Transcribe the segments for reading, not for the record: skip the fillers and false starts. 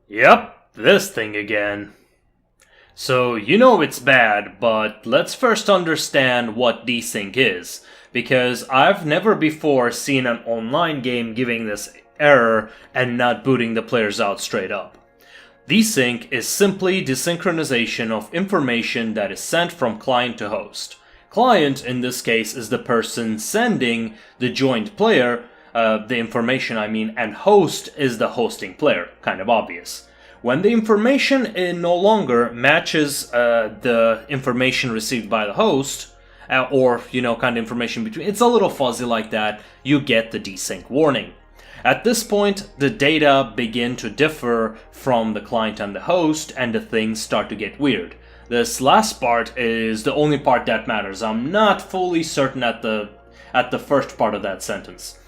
Yep, this thing again. So, you know it's bad, but let's first understand what desync is, because I've never before seen an online game giving this error and not booting the players out straight up. Desync is simply desynchronization of information that is sent from client to host. Client, in this case, is the person sending the joined player, the information and host is the hosting player, kind of obvious. When the information no longer matches the information received by the host, or kind of information between, it's a little fuzzy like that, you get the desync warning. At this point, the data begin to differ from the client and the host, and the things start to get weird. This last part is the only part that matters. I'm not fully certain at the first part of that sentence.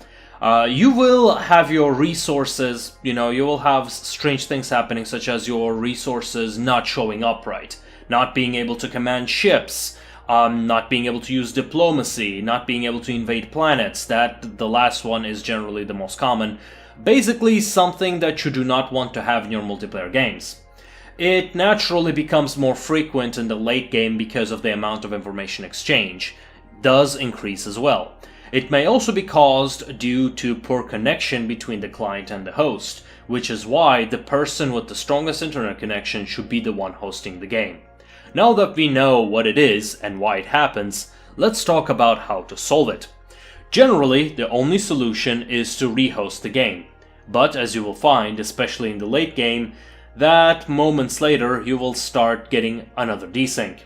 You will have your resources, you will have strange things happening, such as your resources not showing up right, not being able to command ships, not being able to use diplomacy, not being able to invade planets. The last one is generally the most common. Basically something that you do not want to have in your multiplayer games. It naturally becomes more frequent in the late game because of the amount of information exchange. Does increase as well. It may also be caused due to poor connection between the client and the host, which is why the person with the strongest internet connection should be the one hosting the game. Now that we know what it is and why it happens, let's talk about how to solve it. Generally, the only solution is to rehost the game, but as you will find, especially in the late game, that moments later you will start getting another desync.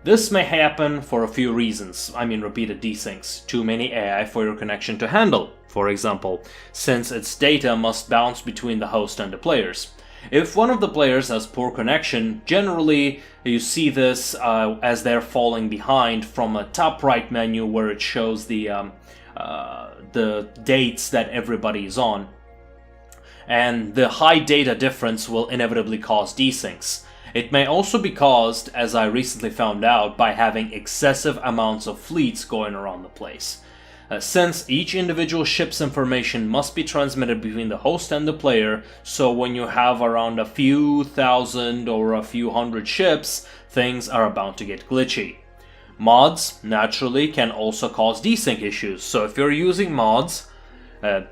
This may happen for a few reasons, repeated desyncs, too many AI for your connection to handle, for example, since its data must bounce between the host and the players. If one of the players has poor connection, generally you see this as they're falling behind from a top right menu where it shows the dates that everybody is on. And the high data difference will inevitably cause desyncs. It may also be caused, as I recently found out, by having excessive amounts of fleets going around the place. Since each individual ship's information must be transmitted between the host and the player, so when you have around a few thousand or a few hundred ships, things are about to get glitchy. Mods, naturally, can also cause desync issues, so if you're using mods,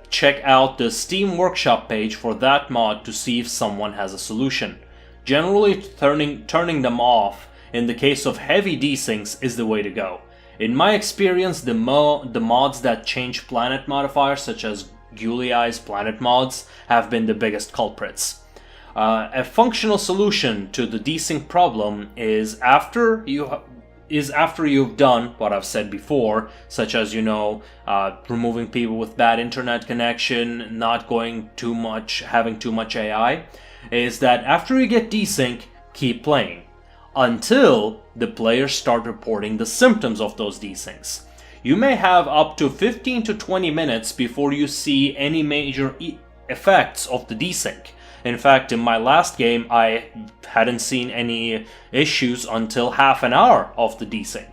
check out the Steam Workshop page for that mod to see if someone has a solution. Generally, turning them off in the case of heavy desyncs is the way to go. In my experience, the mods that change planet modifiers, such as Guliai's planet mods, have been the biggest culprits. A functional solution to the desync problem is after you've done what I've said before, such as removing people with bad internet connection, not going too much, having too much AI, is that after you get desync, keep playing until the players start reporting the symptoms of those desyncs. You may have up to 15 to 20 minutes before you see any major effects of the desync. In fact, in my last game, I hadn't seen any issues until half an hour of the desync.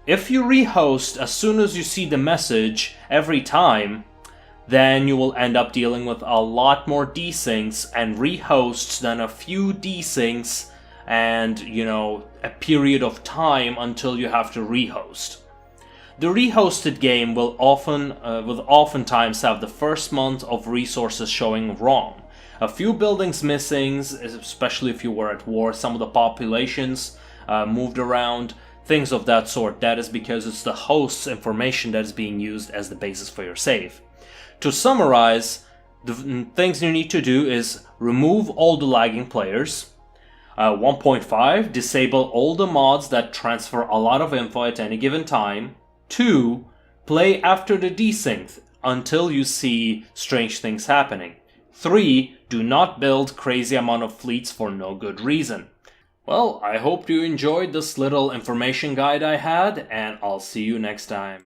If you rehost as soon as you see the message every time, then you will end up dealing with a lot more desyncs and rehosts than a few desyncs and, a period of time until you have to rehost. The rehosted game will oftentimes have the first month of resources showing wrong. A few buildings missing, especially if you were at war, some of the populations moved around, things of that sort. That is because it's the host's information that is being used as the basis for your save. To summarize, the things you need to do is remove all the lagging players. 1.5, disable all the mods that transfer a lot of info at any given time. 2, play after the desync until you see strange things happening. 3, do not build crazy amount of fleets for no good reason. Well, I hope you enjoyed this little information guide I had, and I'll see you next time.